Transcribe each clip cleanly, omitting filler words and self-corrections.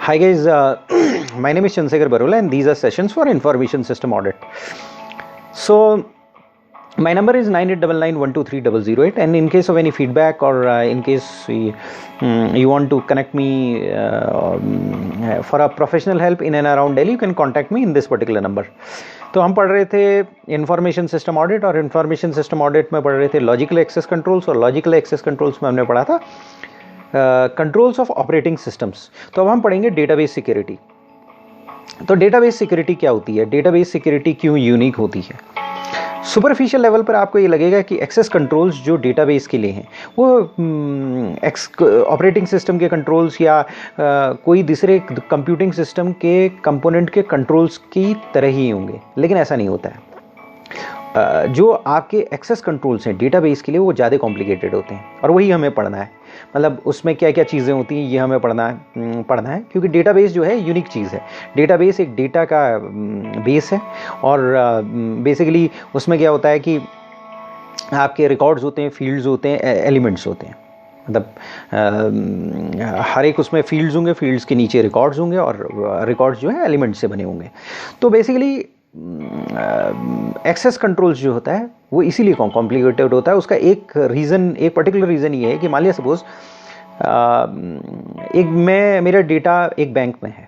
Hi guys, my name is Chandrasekhar Barola and these are sessions for information system audit. So my number is 9899123008 and in case of any feedback or in case you want to connect me for a professional help in and around Delhi, you can contact me in this particular number. तो हम पढ़ रहे थे information system audit और information system audit में पढ़ रहे थे लॉजिकल एक्सेस कंट्रोल्स और लॉजिकल एक्सेस कंट्रोल्स में हमने पढ़ा था कंट्रोल्स ऑफ ऑपरेटिंग सिस्टम्स। तो अब हम पढ़ेंगे डेटाबेस सिक्योरिटी। तो डेटाबेस सिक्योरिटी क्या होती है, डेटाबेस सिक्योरिटी क्यों यूनिक होती है। सुपरफिशियल लेवल पर आपको ये लगेगा कि एक्सेस कंट्रोल्स जो डेटाबेस के लिए हैं वो ऑपरेटिंग सिस्टम के कंट्रोल्स या कोई दूसरे कंप्यूटिंग सिस्टम के कंपोनेंट के कंट्रोल्स की तरह ही होंगे, लेकिन ऐसा नहीं होता है। जो आपके एक्सेस कंट्रोल्स हैं डेटाबेस के लिए वो ज़्यादा कॉम्प्लिकेटेड होते हैं और वही हमें पढ़ना है। मतलब उसमें क्या क्या चीज़ें होती हैं ये हमें पढ़ना है क्योंकि डेटाबेस जो है यूनिक चीज़ है। डेटाबेस एक डेटा का बेस है और बेसिकली उसमें क्या होता है कि आपके रिकॉर्ड्स होते हैं, फील्ड्स होते हैं, एलिमेंट्स होते हैं। मतलब हर एक उसमें फील्ड्स होंगे, फील्ड्स के नीचे रिकॉर्ड्स होंगे और रिकॉर्ड्स जो है एलिमेंट्स से बने होंगे। तो बेसिकली एक्सेस कंट्रोल्स जो होता है वो इसीलिए कॉम्प्लिकेटेड होता है। उसका एक पर्टिकुलर रीज़न ये है कि मान लिया सपोज मेरा डेटा एक बैंक में है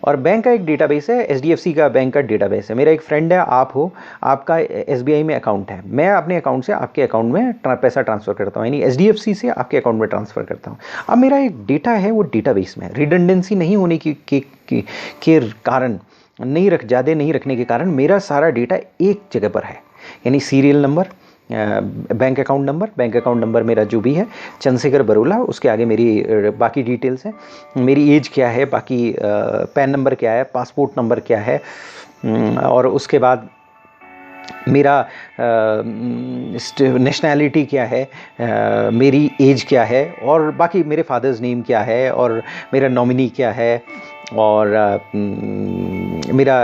और बैंक का एक डेटाबेस है, HDFC का बैंक का डेटाबेस है। मेरा एक फ्रेंड है, आप हो, आपका SBI में अकाउंट है, मैं अपने अकाउंट से आपके अकाउंट में पैसा ट्रांसफ़र करता हूँ, यानी HDFC से आपके अकाउंट में ट्रांसफ़र करता हूँ। अब मेरा एक डेटा है वो डेटाबेस में, रिडंडेंसी नहीं होने के कारण ज़्यादा नहीं रखने के कारण मेरा सारा डेटा एक जगह पर है, यानी serial number, bank account number मेरा जो भी है चंद्रशेखर बरोला, उसके आगे मेरी बाकी डिटेल्स हैं, मेरी एज क्या है, बाकी पैन नंबर क्या है, पासपोर्ट नंबर क्या है, और उसके बाद मेरा नेशनैलिटी क्या है, मेरी एज क्या है, और बाकी मेरे फादर्स नेम क्या है, और मेरा नॉमिनी क्या है, और मेरा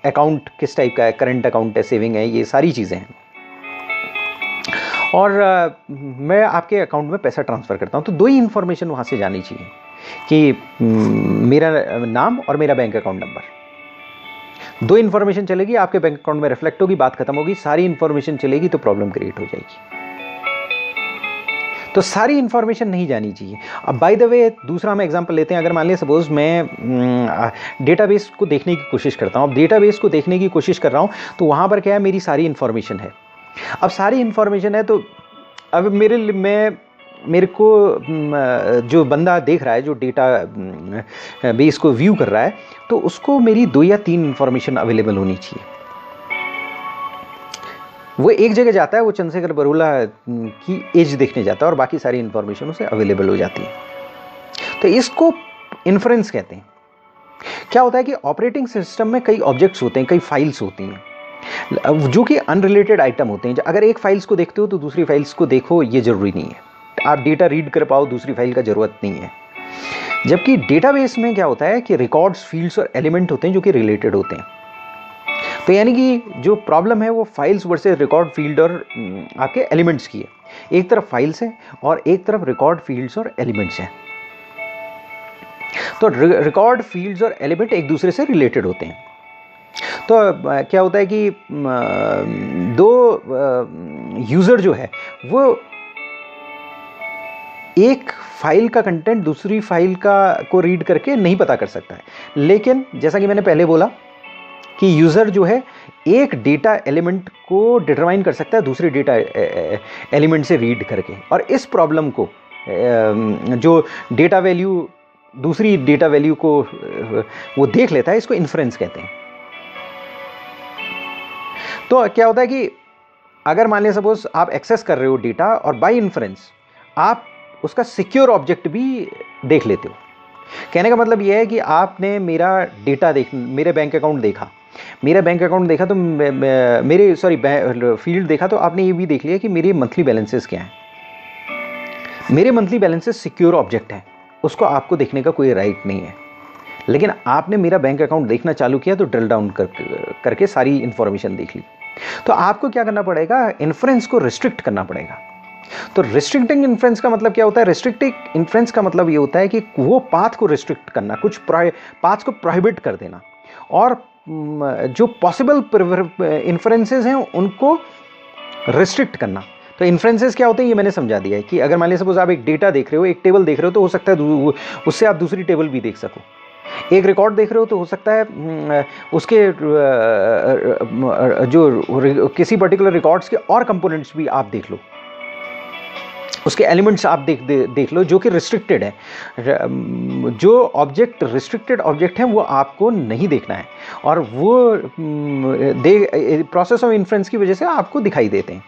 अकाउंट किस टाइप का है, करंट अकाउंट है, सेविंग है, ये सारी चीज़ें हैं। और मैं आपके अकाउंट में पैसा ट्रांसफ़र करता हूँ तो दो ही इन्फॉर्मेशन वहाँ से जानी चाहिए कि मेरा नाम और मेरा बैंक अकाउंट नंबर। दो इन्फॉर्मेशन चलेगी, आपके बैंक अकाउंट में रिफ्लेक्ट होगी, बात खत्म होगी। सारी इन्फॉर्मेशन चलेगी तो प्रॉब्लम क्रिएट हो जाएगी। तो सारी इन्फॉर्मेशन नहीं जानी चाहिए। अब बाय द वे दूसरा हम एग्जांपल लेते हैं। अगर मान लिया सपोज मैं डेटाबेस को देखने की कोशिश करता हूँ, अब डेटाबेस को देखने की कोशिश कर रहा हूँ तो वहाँ पर क्या है, मेरी सारी इन्फॉर्मेशन है। अब सारी इन्फॉर्मेशन है तो अब मेरे को जो बंदा देख रहा है, जो डेटा बेस को व्यू कर रहा है, तो उसको मेरी 2 या 3 इन्फॉर्मेशन अवेलेबल होनी चाहिए। वो एक जगह जाता है, वो चंद्रशेखर बरोला की एज देखने जाता है और बाकी सारी इन्फॉर्मेशन उसे अवेलेबल हो जाती है। तो इसको इन्फ्रेंस कहते हैं। क्या होता है कि ऑपरेटिंग सिस्टम में कई ऑब्जेक्ट्स होते हैं, कई फाइल्स होती हैं जो कि अनरिलेटेड आइटम होते हैं। अगर एक फाइल्स को देखते हो तो दूसरी फाइल्स को देखो, ये जरूरी नहीं है। आप डेटा रीड कर पाओ, दूसरी फाइल का जरूरत नहीं है। जबकि डेटाबेस में क्या होता है कि रिकॉर्ड्स, फील्ड्स और एलिमेंट होते हैं जो कि रिलेटेड होते हैं। तो यानी कि जो प्रॉब्लम है वो फाइल्स वर्सेस रिकॉर्ड, फील्ड और आपके एलिमेंट्स की है। एक तरफ फाइल्स है और एक तरफ रिकॉर्ड, फील्ड्स और एलिमेंट्स हैं। तो रिकॉर्ड, फील्ड्स और एलिमेंट एक दूसरे से रिलेटेड होते हैं। तो क्या होता है कि दो यूज़र जो है वो एक फाइल का कंटेंट दूसरी फाइल को रीड करके नहीं पता कर सकता है, लेकिन जैसा कि मैंने पहले बोला कि यूज़र जो है एक डेटा एलिमेंट को डिटरमाइन कर सकता है दूसरे डेटा एलिमेंट से रीड करके। और इस प्रॉब्लम को जो डेटा वैल्यू दूसरी डेटा वैल्यू को वो देख लेता है, इसको इन्फ्रेंस कहते हैं। तो क्या होता है कि अगर मान लिया सपोज आप एक्सेस कर रहे हो डेटा और बाय इन्फ्रेंस आप उसका सिक्योर ऑब्जेक्ट भी देख लेते हो। कहने का मतलब यह है कि आपने मेरा डेटा मेरे बैंक अकाउंट देखा तो मेरे फील्ड देखा तो आपने ये भी देख लिया कि मेरे मंथली बैलेंसेस क्या हैं। मेरे मंथली बैलेंसेस सिक्योर ऑब्जेक्ट हैं, उसको आपको देखने का कोई राइट नहीं है। लेकिन आपने मेरा बैंक अकाउंट देखना चालू किया तो ड्रिल डाउन करके सारी इंफॉर्मेशन देख ली। तो आपको क्या करना पड़ेगा, इन्फ्रेंस को रिस्ट्रिक्ट करना पड़ेगा। तो रिस्ट्रिक्टिंग इन्फ्रेंस का मतलब क्या होता है? रिस्ट्रिक्टिंग इन्फ्रेंस का मतलब ये होता है कि वो पाथ को रिस्ट्रिक्ट करना, कुछ पाथ को प्रोहिबिट कर देना, और जो पॉसिबल इन्फ्रेंसेस हैं उनको रिस्ट्रिक्ट करना। तो इन्फ्रेंसेस क्या होते हैं ये मैंने समझा दिया है कि अगर मान लीजिए सपोज आप एक डेटा देख रहे हो, एक टेबल देख रहे हो, तो हो सकता है उससे आप दूसरी टेबल भी देख सको। एक रिकॉर्ड देख रहे हो तो हो सकता है उसके जो किसी पर्टिकुलर रिकॉर्ड्स के और कंपोनेंट्स भी आप देख लो, उसके एलिमेंट्स आप देख लो जो कि रिस्ट्रिक्टेड है। जो ऑब्जेक्ट रिस्ट्रिक्टेड ऑब्जेक्ट है वो आपको नहीं देखना है, और वो प्रोसेस ऑफ इन्फ्रेंस की वजह से आपको दिखाई देते हैं।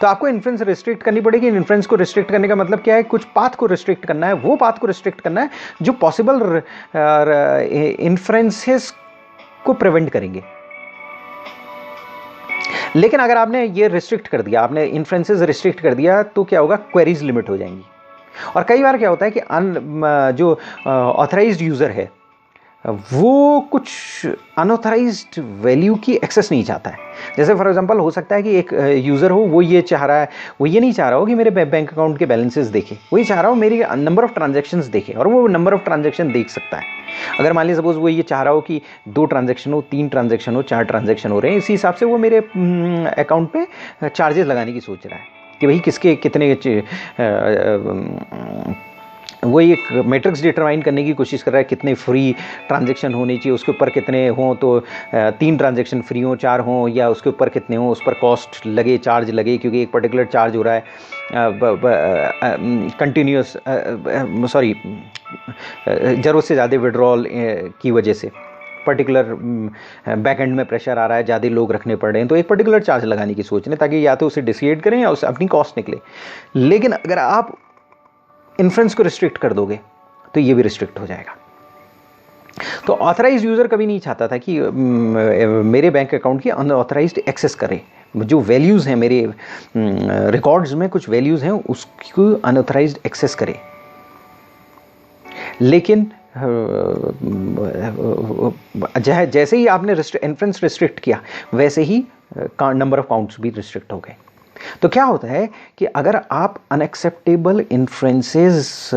तो आपको इन्फ्रेंस रिस्ट्रिक्ट करनी पड़ेगी। इन्फ्रेंस को रिस्ट्रिक्ट करने का मतलब क्या है? कुछ पाथ को रिस्ट्रिक्ट करना है, वो पाथ को रिस्ट्रिक्ट करना है जो पॉसिबल इन्फ्रेंसेस को प्रिवेंट करेंगे। लेकिन अगर आपने ये रिस्ट्रिक्ट कर दिया, आपने इन्फ्रेंसेस रिस्ट्रिक्ट कर दिया, तो क्या होगा? क्वेरीज लिमिट हो जाएंगी। और कई बार क्या होता है कि जो ऑथराइज्ड यूज़र है वो कुछ अनऑथराइज्ड वैल्यू की एक्सेस नहीं चाहता है। जैसे फॉर एग्जांपल हो सकता है कि एक यूज़र हो, वो ये चाह रहा है, वो ये नहीं चाह रहा हो कि मेरे बैंक अकाउंट के बैलेंसेस देखे, वो ये चाह रहा हो मेरी नंबर ऑफ ट्रांजैक्शंस देखे, और वो नंबर ऑफ ट्रांजैक्शन देख सकता है। अगर मान लीजिए सपोज वो ये चाह रहा हो कि 2 ट्रांजैक्शन हो, 3 ट्रांजैक्शन हो, 4 ट्रांजैक्शन हो रहे हैं, इसी हिसाब से वो मेरे अकाउंट पे चार्जेस लगाने की सोच रहा है कि भाई किसके कितने, वो एक मैट्रिक्स डिटरमाइन करने की कोशिश कर रहा है कितने फ्री ट्रांजैक्शन होने चाहिए, उसके ऊपर कितने हों, तो 3 ट्रांजैक्शन फ्री हों, 4 हों, या उसके ऊपर कितने हों, उस पर कॉस्ट लगे, चार्ज लगे, क्योंकि एक पर्टिकुलर चार्ज हो रहा है कंटिन्यूस ज़रूरत से ज़्यादा विड्रॉल की वजह से, पर्टिकुलर बैक एंड में प्रेशर आ रहा है, ज़्यादा लोग रखने पड़ रहे हैं, तो एक पर्टिकुलर चार्ज लगाने की सोच रहे हैं ताकि या तो उसे डिसाइड करें या उसे अपनी कॉस्ट निकले। लेकिन अगर आप इन्फ्रेंस को रिस्ट्रिक्ट कर दोगे तो ये भी रिस्ट्रिक्ट हो जाएगा। तो ऑथराइज्ड यूज़र कभी नहीं चाहता था कि मेरे बैंक अकाउंट की अनऑथराइज्ड एक्सेस करे, जो वैल्यूज़ हैं मेरे रिकॉर्ड्स में, कुछ वैल्यूज़ हैं उसकी अनऑथराइज्ड एक्सेस करे। लेकिन जैसे ही आपने इन्फ्रेंस रिस्ट्रिक्ट किया, वैसे ही नंबर ऑफ काउंट्स भी रिस्ट्रिक्ट हो गए। तो क्या होता है कि अगर आप अनएक्सेप्टेबल इन्फ्रेंसेस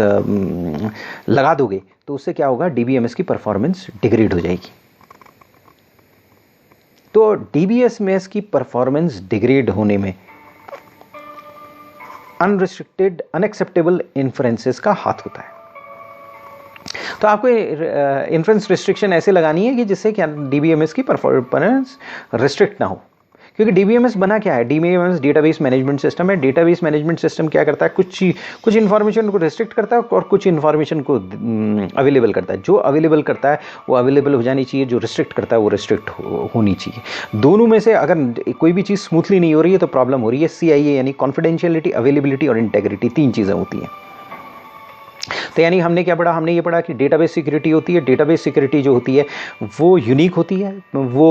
लगा दोगे तो उससे क्या होगा? डीबीएमएस की परफॉर्मेंस डिग्रेड हो जाएगी। तो डीबीएमएस की परफॉर्मेंस डिग्रेड होने में अनरिस्ट्रिक्टेड अनएक्सेप्टेबल इन्फ्रेंसेस का हाथ होता है। तो आपको इन्फ्रेंस रिस्ट्रिक्शन ऐसे लगानी है कि जिससे क्या डीबीएमएस की परफॉर्मेंस रिस्ट्रिक्ट ना हो। क्योंकि डीबीएमएस बना क्या है? डीबीएमएस डेटाबेस मैनेजमेंट सिस्टम है। डेटाबेस मैनेजमेंट सिस्टम क्या करता है? कुछ इन्फॉर्मेशन को रिस्ट्रिक्ट करता है और कुछ इन्फॉर्मेशन को अवेलेबल करता है। जो अवेलेबल करता है वो अवेलेबल हो जानी चाहिए, जो रिस्ट्रिक्ट करता है वो रिस्ट्रिक्ट होनी चाहिए। दोनों में से अगर कोई भी चीज़ स्मूथली नहीं हो रही है तो प्रॉब्लम हो रही है। CIA यानी कॉन्फिडेंशियलिटी, अवेलेबिलिटी और इंटेग्रिटी, 3 चीज़ें होती हैं। तो यानी हमने क्या पढ़ा? हमने ये पढ़ा कि डेटाबेस सिक्योरिटी होती है। डेटाबेस सिक्योरिटी जो होती है वो यूनिक होती है, वो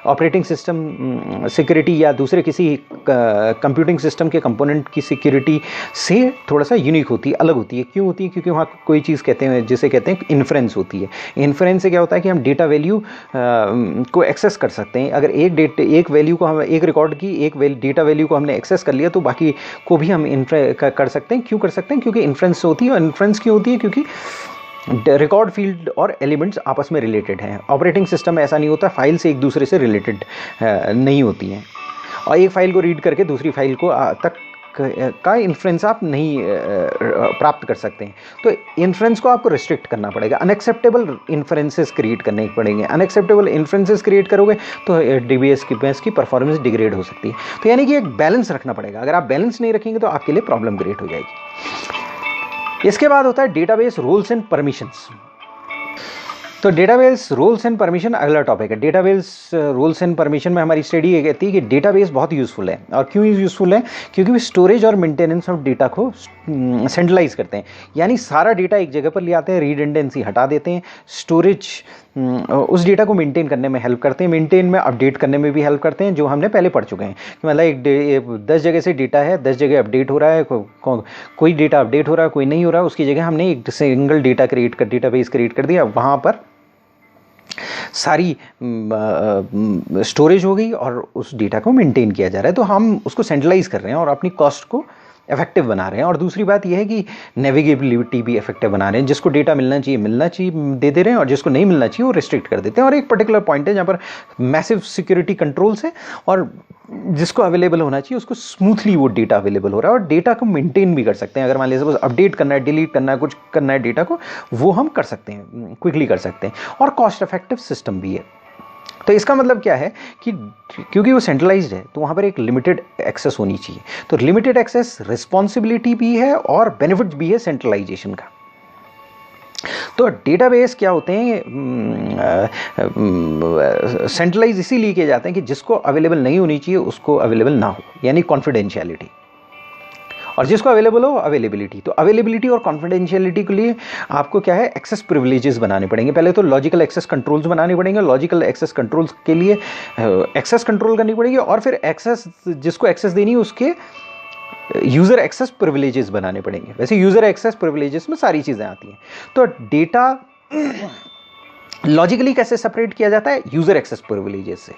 ऑपरेटिंग सिस्टम सिक्योरिटी या दूसरे किसी कंप्यूटिंग सिस्टम के कंपोनेंट की सिक्योरिटी से थोड़ा सा यूनिक होती है, अलग होती है। क्यों होती है? क्योंकि वहाँ कोई चीज़ कहते हैं जिसे कहते हैं इन्फ्रेंस होती है। इन्फ्रेंस से क्या होता है कि हम डेटा वैल्यू को एक्सेस कर सकते हैं। अगर एक वैल्यू को हम, एक रिकॉर्ड की एक डेटा वैल्यू को हमने एक्सेस कर लिया तो बाकी को भी हम कर सकते हैं। क्यों कर सकते हैं? क्योंकि इन्फ्रेंस होती है। और इन्फ्रेंस क्यों होती है? क्योंकि रिकॉर्ड फील्ड और एलिमेंट्स आपस में रिलेटेड हैं। ऑपरेटिंग सिस्टम ऐसा नहीं होता, फाइल से एक दूसरे से रिलेटेड नहीं होती हैं, और एक फाइल को रीड करके दूसरी फाइल को तक का इन्फ्रेंस आप नहीं प्राप्त कर सकते हैं। तो इन्फ्रेंस को आपको रिस्ट्रिक्ट करना पड़ेगा, अनएक्सेप्टेबल इन्फ्रेंसेस क्रिएट करने पड़ेंगे। अनएक्सेप्टेबल इन्फ्रेंसेस क्रिएट करोगे तो डीबीएमएस की परफॉर्मेंस डिग्रेड हो सकती है। तो यानी कि एक बैलेंस रखना पड़ेगा। अगर आप बैलेंस नहीं रखेंगे तो आपके लिए प्रॉब्लम क्रिएट हो जाएगी। इसके बाद होता है डेटाबेस रूल्स एंड परमिशंस। तो डेटाबेस रूल्स एंड परमिशन अगला टॉपिक है। डेटाबेस रूल्स एंड परमिशन में हमारी स्टडी ये कहती है कि डेटाबेस बहुत यूज़फुल है। और क्यों यूज़फुल है? क्योंकि वे स्टोरेज और मेंटेनेंस ऑफ डेटा को सेंट्रलाइज करते हैं। यानी सारा डेटा एक जगह पर ले आते हैं, रिडेंडेंसी हटा देते हैं, स्टोरेज उस डेटा को मेंटेन करने में हेल्प करते हैं, मेंटेन में अपडेट करने में भी हेल्प करते हैं, जो हमने पहले पढ़ चुके हैं कि मतलब 10 जगह से डेटा है, 10 जगह अपडेट हो रहा है, कोई डेटा अपडेट हो रहा है, कोई नहीं हो रहा है, उसकी जगह हमने एक सिंगल डेटाबेस क्रिएट कर दिया। वहाँ पर सारी स्टोरेज हो गई और उस डेटा को मेंटेन किया जा रहा है। तो हम उसको सेंट्रलाइज कर रहे हैं और अपनी कॉस्ट को इफेक्टिव बना रहे हैं। और दूसरी बात यह है कि नेविगेबिलिटी भी इफेक्टिव बना रहे हैं। जिसको डेटा मिलना चाहिए दे दे रहे हैं, और जिसको नहीं मिलना चाहिए वो रिस्ट्रिक्ट कर देते हैं। और एक पर्टिकुलर पॉइंट है जहाँ पर मैसिव सिक्योरिटी कंट्रोल्स है, और जिसको अवेलेबल होना चाहिए उसको स्मूथली वो डेटा अवेलेबल हो रहा है, और डेटा को मेंटेन भी कर सकते हैं। अगर मान लीजिए सपोज अपडेट करना है, डिलीट करना है, कुछ करना है डेटा को, वो हम कर सकते हैं, क्विकली कर सकते हैं, और कॉस्ट इफेक्टिव सिस्टम भी है। तो इसका मतलब क्या है कि क्योंकि वो सेंट्रलाइज्ड है तो वहाँ पर एक लिमिटेड एक्सेस होनी चाहिए। तो लिमिटेड एक्सेस रिस्पॉन्सिबिलिटी भी है और बेनिफिट भी है सेंट्रलाइजेशन का। तो डेटाबेस क्या होते हैं, सेंट्रलाइज इसीलिए किए जाते हैं कि जिसको अवेलेबल नहीं होनी चाहिए उसको अवेलेबल ना हो, यानी कॉन्फिडेंशियलिटी, और जिसको अवेलेबल हो अवेलेबिलिटी। तो अवेलेबिलिटी और कॉन्फिडेंशियलिटी के लिए आपको क्या है, एक्सेस प्रिविलेजेस बनाने पड़ेंगे। पहले तो लॉजिकल एक्सेस कंट्रोल्स बनाने पड़ेंगे, लॉजिकल एक्सेस कंट्रोल्स के लिए एक्सेस कंट्रोल करनी पड़ेगी, और फिर एक्सेस जिसको एक्सेस देनी है उसके यूज़र एक्सेस प्रिविलेजेस बनाने पड़ेंगे। वैसे यूज़र एक्सेस प्रिविलेजेस में सारी चीज़ें आती हैं। तो डेटा लॉजिकली कैसे सेपरेट किया जाता है, यूज़र एक्सेस प्रिविलेजेस से,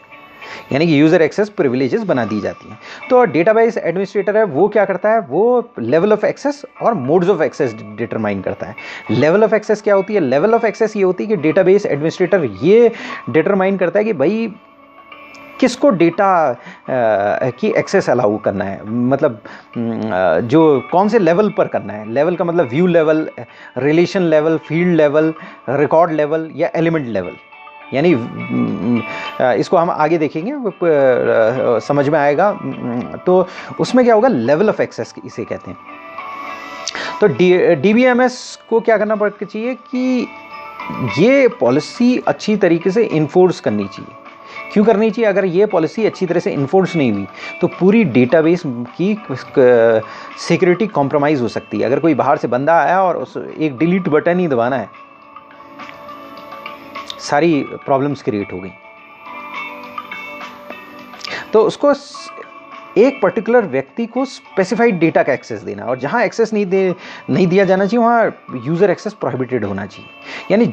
यानी कि यूज़र एक्सेस प्रिविलेजेस बना दी जाती हैं। तो डेटाबेस एडमिनिस्ट्रेटर है वो क्या करता है, वो लेवल ऑफ एक्सेस और मोड्स ऑफ एक्सेस डिटरमाइन करता है। लेवल ऑफ एक्सेस क्या होती है, लेवल ऑफ एक्सेस ये होती है कि डेटाबेस एडमिनिस्ट्रेटर ये डिटरमाइन करता है कि भाई किसको डेटा की एक्सेस अलाउ करना है, मतलब जो कौन से लेवल पर करना है। लेवल का मतलब view level, relation level, field level, record level या एलिमेंट लेवल। यानी इसको हम आगे देखेंगे, समझ में आएगा। तो उसमें क्या होगा, लेवल ऑफ एक्सेस इसे कहते हैं। तो DBMS को क्या करना पड़ना चाहिए कि ये पॉलिसी अच्छी तरीके से इन्फोर्स करनी चाहिए। क्यों करनी चाहिए, अगर ये पॉलिसी अच्छी तरह से इन्फोर्स नहीं हुई तो पूरी डेटाबेस की सिक्योरिटी कॉम्प्रोमाइज़ हो सकती है। अगर कोई बाहर से बंदा आया और उस एक डिलीट बटन ही दबाना है, सारी प्रॉब्लम्स क्रिएट हो गई। तो उसको एक पर्टिकुलर व्यक्ति को स्पेसिफाइड डेटा का एक्सेस देना, और जहां एक्सेस नहीं दिया जाना चाहिए वहां यूज़र एक्सेस प्रोहिबिटेड होना चाहिए। यानी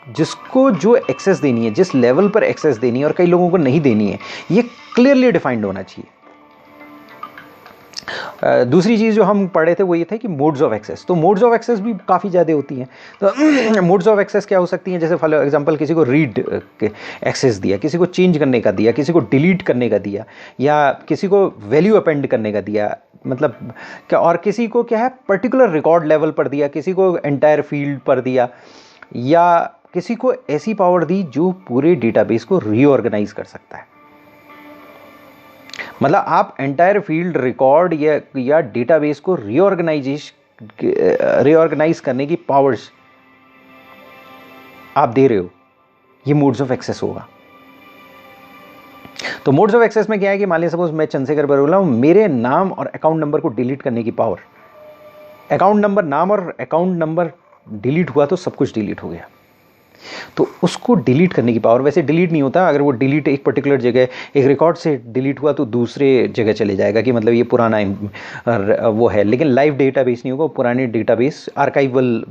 जिसको जो एक्सेस देनी है, जिस लेवल पर एक्सेस देनी है और कई लोगों को नहीं देनी है, ये क्लियरली डिफाइंड होना चाहिए। दूसरी चीज़ जो हम पढ़े थे वो ये था कि मोड्स ऑफ एक्सेस। तो मोड्स ऑफ एक्सेस भी काफ़ी ज़्यादा होती हैं। तो मोड्स ऑफ एक्सेस क्या हो सकती हैं, जैसे फॉर एग्जांपल किसी को रीड एक्सेस दिया, किसी को चेंज करने का दिया, किसी को डिलीट करने का दिया, या किसी को वैल्यू अपेंड करने का दिया, मतलब क्या, और किसी को क्या है पर्टिकुलर रिकॉर्ड लेवल पर दिया, किसी को एंटायर फील्ड पर दिया, या किसी को ऐसी पावर दी जो पूरे डेटाबेस को रीऑर्गेनाइज कर सकता है। मतलब आप एंटायर फील्ड, रिकॉर्ड या डेटाबेस को रीऑर्गेनाइज करने की पावर्स आप दे रहे हो, ये मोड्स ऑफ एक्सेस होगा। तो मोड्स ऑफ एक्सेस में क्या है कि मान लीजिए सपोज मैं चंद्रशेखर बोला हूं, मेरे नाम और अकाउंट नंबर को डिलीट करने की पावर, अकाउंट नंबर, नाम और अकाउंट नंबर डिलीट हुआ तो सब कुछ डिलीट हो गया। तो उसको डिलीट करने की पावर, वैसे डिलीट नहीं होता, अगर वो डिलीट एक पर्टिकुलर जगह, एक रिकॉर्ड से डिलीट हुआ तो दूसरे जगह चले जाएगा कि मतलब ये पुराना वो है, लेकिन लाइव डेटाबेस नहीं होगा, पुराने डेटाबेस आर्काइवल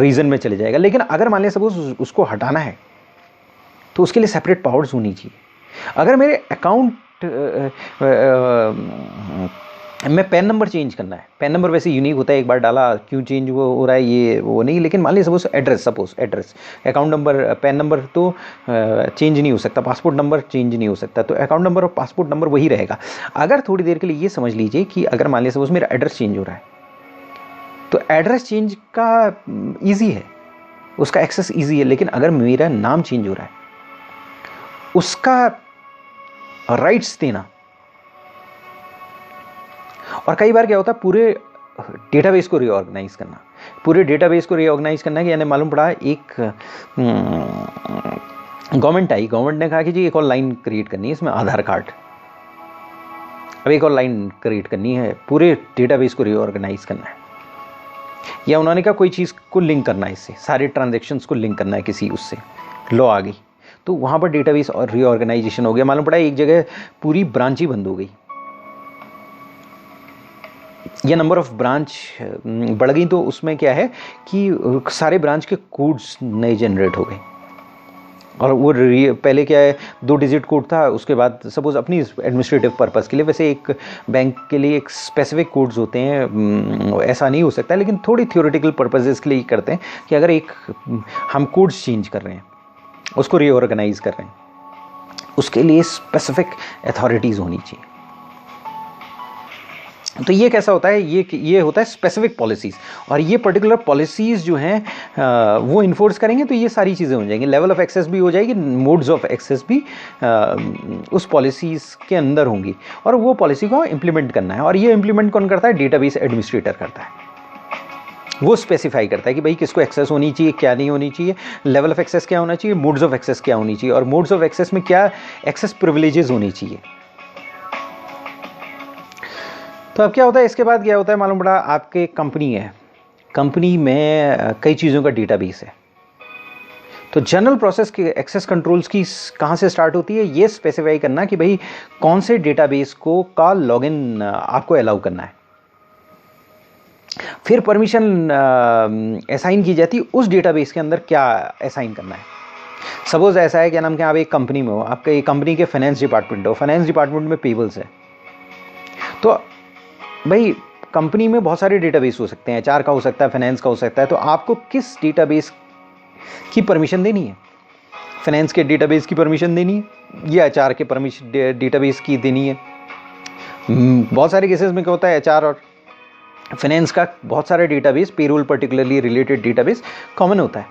रीजन में चले जाएगा। लेकिन अगर मान लिया सपोज उसको हटाना है तो उसके लिए सेपरेट पावर्स होनी चाहिए। अगर मेरे अकाउंट मैं पैन नंबर चेंज करना है, पैन नंबर वैसे यूनिक होता है, एक बार डाला क्यों चेंज हो रहा है ये वो नहीं, लेकिन मान लीजिए suppose address, account number, pan number तो चेंज नहीं हो सकता, पासपोर्ट नंबर चेंज नहीं हो सकता, तो अकाउंट नंबर और पासपोर्ट नंबर वही रहेगा। अगर थोड़ी देर के लिए ये समझ लीजिए कि अगर मान लीजिए सपोज मेरा एड्रेस चेंज हो रहा है, तो एड्रेस चेंज का ईजी है, उसका एक्सेस ईजी है, लेकिन अगर मेरा नाम चेंज हो रहा है उसका राइट्स देना, और कई बार क्या होता है पूरे डेटाबेस को रीऑर्गेनाइज करना, पूरे डेटाबेस को रीऑर्गेनाइज करना, कि यानी मालूम पड़ा एक गवर्नमेंट आई, गवर्नमेंट ने कहा कि जी एक और लाइन क्रिएट करनी है इसमें आधार कार्ड, अब एक और लाइन क्रिएट करनी है, पूरे डेटाबेस को रीऑर्गेनाइज करना है, या उन्होंने कहा कोई चीज़ को लिंक करना है, इससे सारे ट्रांजेक्शन्स को लिंक करना है किसी उससे, लॉ आ गई, तो वहाँ पर डेटाबेस और रीऑर्गेनाइजेशन हो गया। मालूम पड़ा एक जगह पूरी ब्रांच ही बंद हो गई, या नंबर ऑफ ब्रांच बढ़ गई, तो उसमें क्या है कि सारे ब्रांच के कोड्स नए जनरेट हो गए, और वो पहले क्या है 2 डिजिट कोड था, उसके बाद सपोज अपनी एडमिनिस्ट्रेटिव पर्पस के लिए, वैसे एक बैंक के लिए एक स्पेसिफिक कोड्स होते हैं, ऐसा नहीं हो सकता, लेकिन थोड़ी थियोरेटिकल पर्पसेस के लिए करते हैं कि अगर एक हम कोड्स चेंज कर रहे हैं, उसको रीऑर्गेनाइज कर रहे हैं, उसके लिए स्पेसिफिक अथॉरिटीज़ होनी चाहिए। तो ये कैसा होता है, ये होता है स्पेसिफिक पॉलिसीज़, और ये पर्टिकुलर पॉलिसीज़ जो हैं वो इन्फोर्स करेंगे तो ये सारी चीज़ें हो जाएंगी, लेवल ऑफ एक्सेस भी हो जाएगी, मोड्स ऑफ एक्सेस भी उस पॉलिसीज़ के अंदर होंगी, और वो पॉलिसी को इम्प्लीमेंट करना है। और ये इम्प्लीमेंट कौन करता है? डेटाबेस एडमिनिस्ट्रेटर करता है। वो स्पेसिफाई करता है कि भाई किसको एक्सेस होनी चाहिए, क्या नहीं होनी चाहिए, लेवल ऑफ एक्सेस क्या होना चाहिए, मोड्स ऑफ एक्सेस क्या होनी चाहिए, और मोड्स ऑफ एक्सेस में क्या एक्सेस प्रिविलेजेस होनी चाहिए। तो अब क्या होता है, इसके बाद क्या होता है मालूम पड़ा, आपके कंपनी है, कंपनी में कई चीज़ों का डेटाबेस है। तो जनरल प्रोसेस के एक्सेस कंट्रोल्स की कहाँ से स्टार्ट होती है, ये स्पेसिफाई करना कि भाई कौन से डेटाबेस का लॉगिन आपको अलाउ करना है। फिर परमिशन असाइन की जाती है उस डेटाबेस के अंदर, क्या असाइन करना है। सपोज ऐसा है, क्या नाम क्या, आप एक कंपनी में हो, आपके कंपनी के फाइनेंस डिपार्टमेंट हो, फाइनेंस डिपार्टमेंट में पेबल्स है, तो भाई कंपनी में बहुत सारे डेटाबेस हो सकते हैं, एचआर का हो सकता है, फाइनेंस का हो सकता है, तो आपको किस डेटाबेस की परमिशन देनी है? फाइनेंस के डेटाबेस की परमिशन देनी है या एचआर के परमिशन डेटाबेस की देनी है? बहुत सारे केसेस में क्या होता है, एचआर और फाइनेंस का बहुत सारे database, payroll particularly related database common होता है,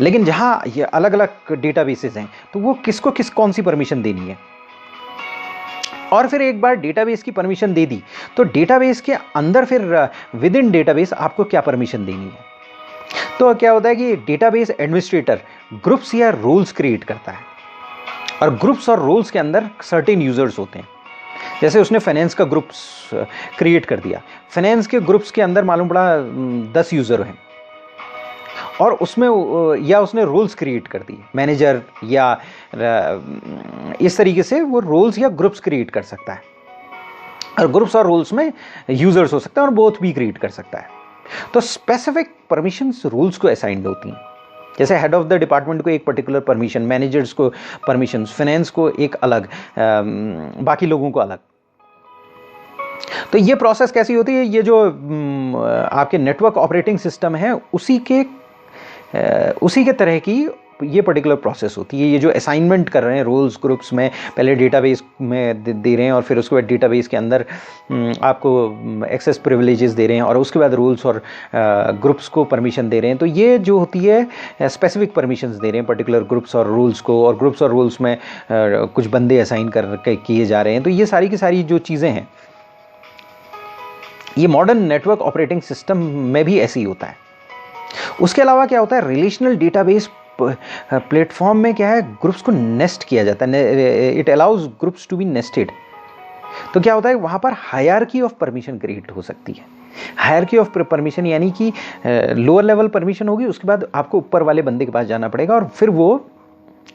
लेकिन जहां ये अलग अलग डेटाबेसेस हैं तो वो किसको कौन सी परमिशन देनी है। और फिर एक बार डेटाबेस की परमिशन दे दी तो डेटाबेस के अंदर फिर विद इन डेटाबेस आपको क्या परमिशन देनी है। तो क्या होता है कि डेटाबेस एडमिनिस्ट्रेटर ग्रुप्स या रोल्स क्रिएट करता है, और ग्रुप्स और रोल्स के अंदर सर्टेन यूजर्स होते हैं। जैसे उसने फाइनेंस का ग्रुप्स क्रिएट कर दिया, फाइनेंस के ग्रुप्स के अंदर मालूम पड़ा 10 यूजर हैं, और उसमें या उसने रोल्स क्रिएट कर दिए, मैनेजर या इस तरीके से वो रोल्स या ग्रुप्स क्रिएट कर सकता है, और ग्रुप्स और रोल्स में यूजर्स हो सकता है और बोथ भी क्रिएट कर सकता है। तो स्पेसिफिक परमिशंस रूल्स को असाइंड होती हैं, जैसे हेड ऑफ द डिपार्टमेंट को एक पर्टिकुलर परमिशन, मैनेजर्स को परमिशन, फाइनेंस को एक अलग, बाकी लोगों को अलग। तो ये प्रोसेस कैसी होती है, ये जो आपके नेटवर्क ऑपरेटिंग सिस्टम है उसी के तरह की ये पर्टिकुलर प्रोसेस होती है। ये जो असाइनमेंट कर रहे हैं रोल्स ग्रुप्स में, पहले डेटाबेस में दे रहे हैं और फिर उसके बाद डेटाबेस के अंदर आपको एक्सेस प्रिविलेजेस दे रहे हैं, और उसके बाद रोल्स और ग्रुप्स को परमिशन दे रहे हैं। तो ये जो होती है स्पेसिफिक परमिशंस दे रहे हैं पर्टिकुलर ग्रुप्स और रूल्स को, और ग्रुप्स और रूल्स में कुछ बंदे असाइन किए जा रहे हैं। तो ये सारी की सारी जो चीज़ें हैं, ये मॉडर्न नेटवर्क ऑपरेटिंग सिस्टम में भी ऐसे ही होता है। उसके अलावा क्या होता है, रिलेशनल डेटाबेस प्लेटफॉर्म में क्या है, ग्रुप्स को नेस्ट किया जाता है, it allows groups to be nested. तो क्या होता है, वहाँ पर हायरार्की ऑफ परमिशन क्रिएट हो सकती है। हायरार्की ऑफ परमिशन यानी कि लोअर लेवल परमिशन होगी, उसके बाद आपको ऊपर वाले बंदे के पास जाना पड़ेगा और फिर वो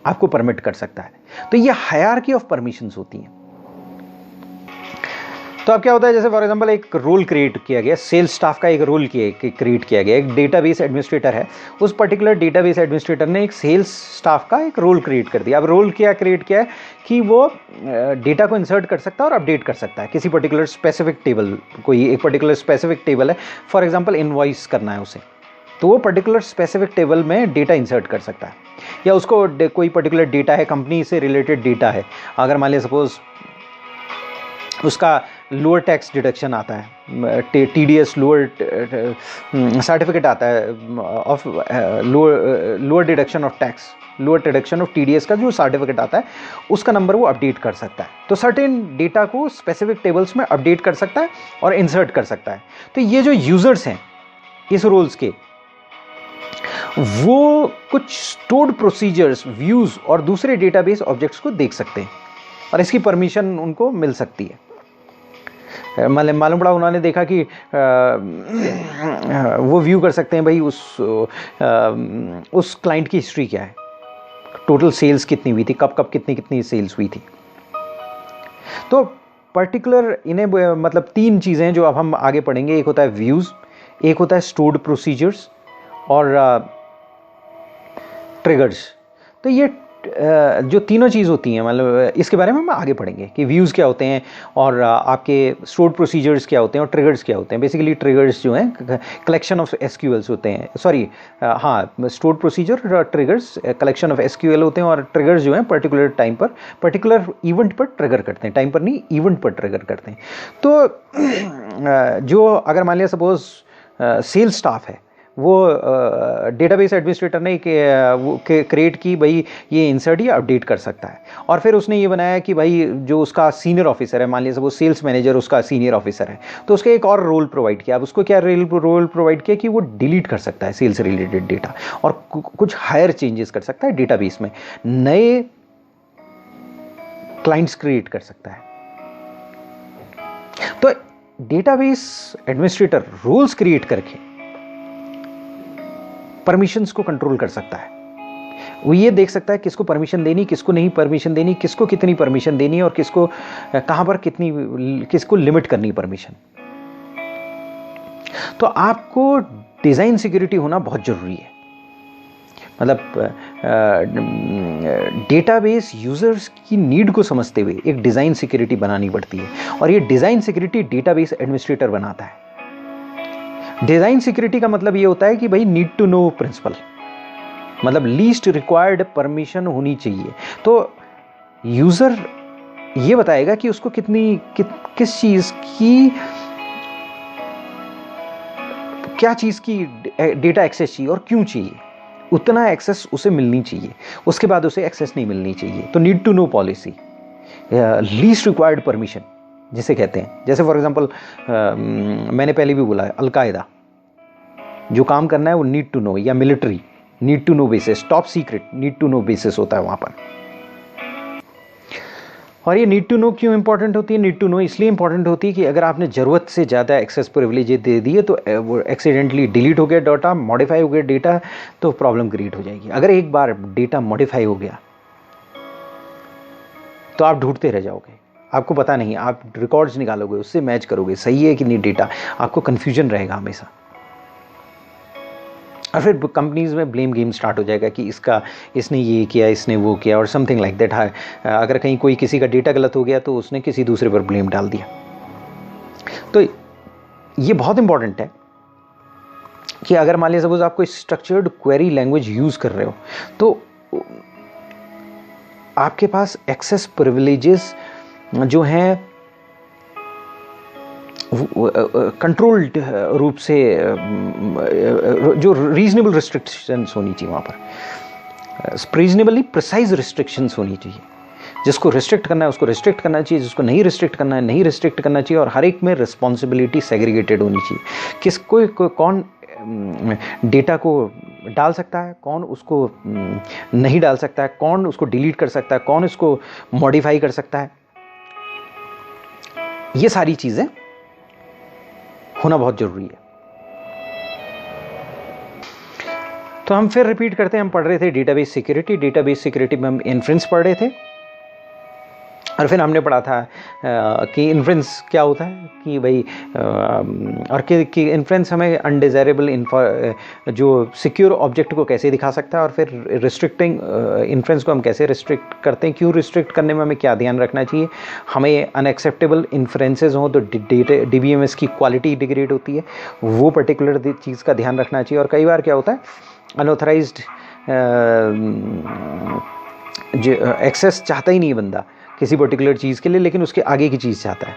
आपको परमिट कर सकता है। तो ये हायरार्की ऑफ परमिशंस होती हैं। तो अब क्या होता है, जैसे फॉर एग्जांपल एक रोल क्रिएट किया गया, सेल्स स्टाफ का एक रोल क्रिएट किया गया, एक डेटाबेस एडमिनिस्ट्रेटर है, उस पर्टिकुलर डेटाबेस एडमिनिस्ट्रेटर ने एक सेल्स स्टाफ का एक रोल क्रिएट कर दिया। अब रोल क्या क्रिएट किया है कि वो डेटा को इंसर्ट कर सकता है और अपडेट कर सकता है किसी पर्टिकुलर स्पेसिफिक टेबल, कोई एक पर्टिकुलर स्पेसिफिक टेबल है, फॉर एग्जाम्पल इनवॉइस करना है उसे, तो वो पर्टिकुलर स्पेसिफिक टेबल में डेटा इंसर्ट कर सकता है। या उसको कोई पर्टिकुलर डेटा है, कंपनी से रिलेटेड डेटा है, अगर मान लिया सपोज उसका लोअर टैक्स डिडक्शन आता है, TDS लोअर सर्टिफिकेट आता है of lower deduction of tax, lower deduction of TDS का जो सर्टिफिकेट आता है, उसका नंबर वो अपडेट कर सकता है। तो सर्टेन डेटा को स्पेसिफिक टेबल्स में अपडेट कर सकता है और इंसर्ट कर सकता है। तो ये जो यूजर्स हैं इस रोल्स के, वो कुछ स्टोर्ड प्रोसीजर्स, व्यूज और दूसरे डेटाबेस ऑब्जेक्ट्स को देख सकते हैं, और इसकी परमिशन उनको मिल सकती है। मालूम पड़ा उन्होंने देखा कि वो व्यू कर सकते हैं भाई उस क्लाइंट की हिस्ट्री क्या है, टोटल सेल्स कितनी हुई थी, कब कितनी सेल्स हुई थी। तो पर्टिकुलर इन्हें मतलब 3 चीज़ें जो अब हम आगे पढ़ेंगे, एक होता है व्यूज़, एक होता है स्टोर्ड प्रोसीजर्स, और ट्रिगर्स। तो ये जो तीनों चीज़ होती हैं, मतलब इसके बारे में हम आगे पढ़ेंगे कि व्यूज़ क्या होते हैं और आपके स्टोर्ड प्रोसीजर्स क्या होते हैं और ट्रिगर्स क्या होते हैं। बेसिकली ट्रिगर्स जो हैं कलेक्शन ऑफ एसक्यूएल्स होते हैं, सॉरी हाँ, stored procedure, triggers collection of SQL होते हैं, और ट्रिगर्स जो हैं पर्टिकुलर टाइम पर पर्टिकुलर इवेंट पर ट्रिगर करते हैं, टाइम पर नहीं इवेंट पर ट्रिगर करते हैं। तो जो अगर मान लिया सपोज सेल्स स्टाफ है, वो डेटाबेस एडमिनिस्ट्रेटर ने क्रिएट की, भाई ये इंसर्ट या अपडेट कर सकता है, और फिर उसने ये बनाया कि भाई जो उसका सीनियर ऑफिसर है, मान लीजिए वो सेल्स मैनेजर उसका सीनियर ऑफिसर है, तो उसका एक और रोल प्रोवाइड किया। अब उसको क्या रोल प्रोवाइड किया कि वो डिलीट कर सकता है सेल्स रिलेटेड डेटा और कुछ हायर चेंजेस कर सकता है डेटाबेस में, नए क्लाइंट्स क्रिएट कर सकता है। तो डेटाबेस एडमिनिस्ट्रेटर रूल्स क्रिएट करके परमिशंस को कंट्रोल कर सकता है। वो ये देख सकता है किसको परमिशन देनी, किसको नहीं परमिशन देनी, किसको कितनी परमिशन देनी और किसको कहां पर किसको लिमिट करनी परमिशन। तो आपको डिजाइन सिक्योरिटी होना बहुत जरूरी है। मतलब डेटाबेस यूजर्स की नीड को समझते हुए एक डिजाइन सिक्योरिटी बनानी पड़ती है, और ये डिजाइन सिक्योरिटी डेटाबेस एडमिनिस्ट्रेटर बनाता है। डिजाइन सिक्योरिटी का मतलब ये होता है कि भाई नीड टू नो प्रिंसिपल, मतलब लीस्ट रिक्वायर्ड परमिशन होनी चाहिए। तो यूजर ये बताएगा कि उसको किस चीज की, क्या चीज की डेटा एक्सेस चाहिए और क्यों चाहिए, उतना एक्सेस उसे मिलनी चाहिए, उसके बाद उसे एक्सेस नहीं मिलनी चाहिए। तो need to know policy, least required permission जिसे कहते हैं। जैसे फॉर एग्जांपल मैंने पहले भी बोला है, अलकायदा जो काम करना है वो नीड टू नो, या military need to know basis, top secret need to know basis होता है वहां पर। और ये नीड टू नो क्यों इंपॉर्टेंट होती है? नीड टू नो इसलिए इंपॉर्टेंट होती है कि अगर आपने ज़रूरत से ज़्यादा एक्सेस प्रिविलेज दे दिए तो वो एक्सीडेंटली डिलीट हो गया डाटा, मॉडिफाई हो गया डेटा, तो प्रॉब्लम क्रिएट हो जाएगी। अगर एक बार डेटा मॉडिफाई हो गया तो आप ढूंढते रह जाओगे, आपको पता नहीं, आप रिकॉर्ड्स निकालोगे, उससे मैच करोगे सही है कि नहीं डेटा, आपको कन्फ्यूजन रहेगा हमेशा। और फिर कंपनीज में ब्लेम गेम स्टार्ट हो जाएगा कि इसने ये किया, इसने वो किया, और समथिंग लाइक दैट। अगर कहीं कोई किसी का डेटा गलत हो गया तो उसने किसी दूसरे पर ब्लेम डाल दिया। तो ये बहुत इंपॉर्टेंट है कि अगर मान लीजिए सपोज आप कोई स्ट्रक्चर्ड क्वेरी लैंग्वेज यूज कर रहे हो तो आपके पास एक्सेस प्रिविलेजेस जो हैं कंट्रोल्ड रूप से, जो रीजनेबल रिस्ट्रिक्शंस होनी चाहिए वहाँ पर, रीजनेबली प्रिसाइज रिस्ट्रिक्शंस होनी चाहिए। जिसको रिस्ट्रिक्ट करना है उसको रिस्ट्रिक्ट करना चाहिए, जिसको नहीं रिस्ट्रिक्ट करना है नहीं रिस्ट्रिक्ट करना चाहिए, और हर एक में रिस्पॉन्सिबिलिटी सेग्रीगेटेड होनी चाहिए। किसको कौन डेटा को डाल सकता है, कौन उसको नहीं डाल सकता है, कौन उसको डिलीट कर सकता है, कौन उसको मॉडिफाई कर सकता है, ये सारी चीज़ें होना बहुत जरूरी है। तो हम फिर रिपीट करते हैं, हम पढ़ रहे थे डेटाबेस सिक्योरिटी। डेटाबेस सिक्योरिटी में हम इन्फ्रेंस पढ़ रहे थे, और फिर हमने पढ़ा था कि इन्फ्रेंस क्या होता है, कि भाई और कि इन्फ्रेंस हमें अनडिज़ायरेबल जो सिक्योर ऑब्जेक्ट को कैसे दिखा सकता है, और फिर रिस्ट्रिक्टिंग इन्फ्रेंस को हम कैसे रिस्ट्रिक्ट करते हैं, क्यों रिस्ट्रिक्ट करने में हमें क्या ध्यान रखना चाहिए, हमें अनएक्सेप्टेबल इन्फ्रेंसेज हों तो DBMS की क्वालिटी डिग्रेड होती है, वो पर्टिकुलर चीज़ का ध्यान रखना चाहिए। और कई बार क्या होता है, अनऑथराइज्ड जो एक्सेस चाहता ही नहीं बंदा किसी पर्टिकुलर चीज़ के लिए, लेकिन उसके आगे की चीज़ चाहता है,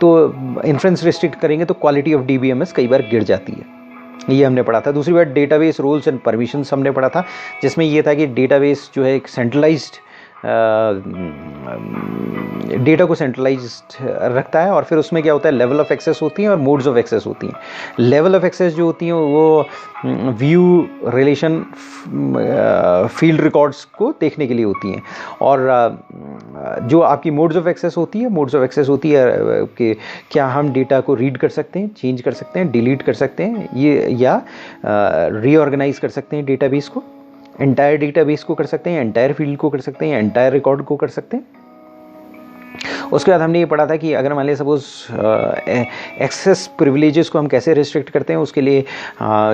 तो इन्फ्रेंस रिस्ट्रिक्ट करेंगे तो क्वालिटी ऑफ DBMS कई बार गिर जाती है। ये हमने पढ़ा था। दूसरी बात डेटाबेस रूल्स एंड परमिशंस हमने पढ़ा था, जिसमें ये था कि डेटाबेस जो है एक सेंट्रलाइज्ड डेटा को सेंट्रलाइज्ड रखता है, और फिर उसमें क्या होता है, लेवल ऑफ एक्सेस होती हैं और मोड्स ऑफ एक्सेस होती हैं। लेवल ऑफ एक्सेस जो होती हैं वो व्यू रिलेशन फील्ड रिकॉर्ड्स को देखने के लिए होती हैं, और जो आपकी मोड्स ऑफ एक्सेस होती है कि क्या हम डेटा को रीड कर सकते हैं, चेंज कर सकते हैं, डिलीट कर सकते हैं, ये या रीऑर्गेनाइज कर सकते हैं डेटाबेस को, एंटायर डेटाबेस को कर सकते हैं, एंटायर फील्ड को कर सकते हैं, एंटायर रिकॉर्ड को कर सकते हैं। उसके बाद हमने ये पढ़ा था कि अगर मान लिया सपोज एक्सेस प्रिविलेजेस को हम कैसे रिस्ट्रिक्ट करते हैं, उसके लिए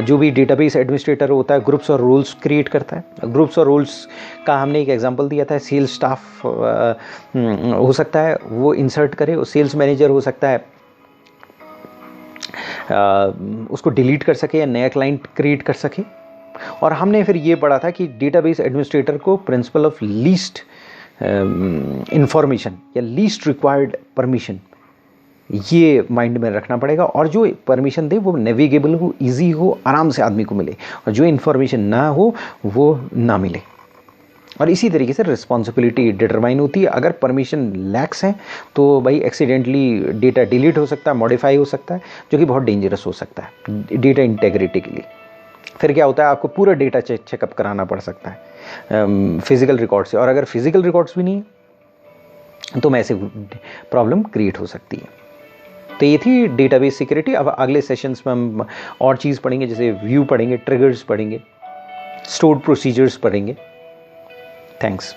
जो भी डेटाबेस एडमिनिस्ट्रेटर होता है ग्रुप्स और रूल्स क्रिएट करता है। ग्रुप्स और रूल्स का हमने एक एग्जांपल दिया था, सेल्स स्टाफ हो सकता है वो इंसर्ट करे, सेल्स मैनेजर हो सकता है उसको डिलीट कर सके या नया क्लाइंट क्रिएट कर सके। और हमने फिर ये पढ़ा था कि डेटाबेस एडमिनिस्ट्रेटर को प्रिंसिपल ऑफ लीस्ट इंफॉर्मेशन या लीस्ट रिक्वायर्ड परमिशन ये माइंड में रखना पड़ेगा, और जो परमिशन दे वो नेविगेबल हो, इजी हो, आराम से आदमी को मिले, और जो इन्फॉर्मेशन ना हो वो ना मिले। और इसी तरीके से रिस्पॉन्सिबिलिटी डिटरमाइन होती है। अगर परमिशन लैक्स हैं तो भाई एक्सीडेंटली डेटा डिलीट हो सकता है, मॉडिफाई हो सकता है, जो कि बहुत डेंजरस हो सकता है डेटा इंटेग्रिटी के लिए। फिर क्या होता है, आपको पूरा डेटा चेकअप कराना पड़ सकता है फिजिकल रिकॉर्ड से, और अगर फिजिकल रिकॉर्ड्स भी नहीं है तो मैसिव प्रॉब्लम क्रिएट हो सकती है। तो ये थी डेटाबेस सिक्योरिटी। अब अगले सेशंस में हम और चीज़ पढ़ेंगे, जैसे व्यू पढ़ेंगे, ट्रिगर्स पढ़ेंगे, स्टोर्ड प्रोसीजर्स पढ़ेंगे। थैंक्स।